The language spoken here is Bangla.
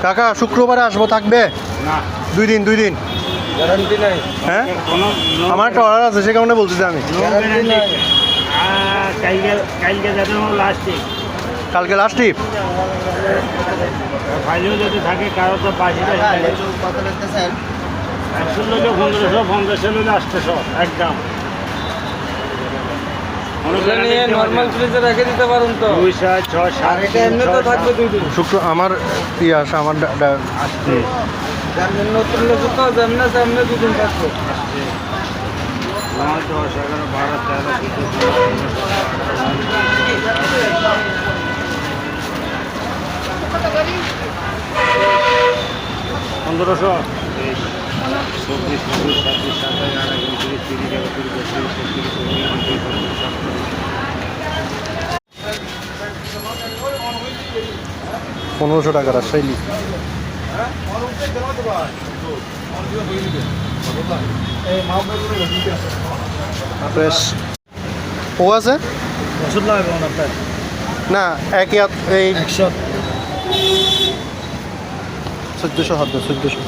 কাকা শুক্রবারে আসবো, থাকবে? না, 2 দিন 2 দিন গ্যারান্টি নাই। হ্যাঁ, কোনো আমার একটা অর্ডার আছে, সে কারণে বলতেছি আমি। গ্যারান্টি নাই। কালকে যাতে লাস্টে কালকে লাস্ট ট্রিপ। ফাইলেও যদি থাকে কারো তো 5টা 100 লইলে 1500, 50 লইলে 800 একদম। নরমাল ফ্রিজে রেখে দিতে পারেন তো। 2, 4, 6, 7 এটা এমনি তো থাকবে 2 দিন। শুক্র আমার আসে আমার আসছে। নতুন লোক তো যেমনে তেমনি 2 দিন থাকবে। 9, 10, 11, 12, 13, 1500, 24, 25, 26, 27, 28, 29, 30, 31, 32, 33, 1500 টাকা রাজশাহী। ফ্রেশ ও আছে ওষুধ লাগাবে আপনার না, একই এই 100 1400 1400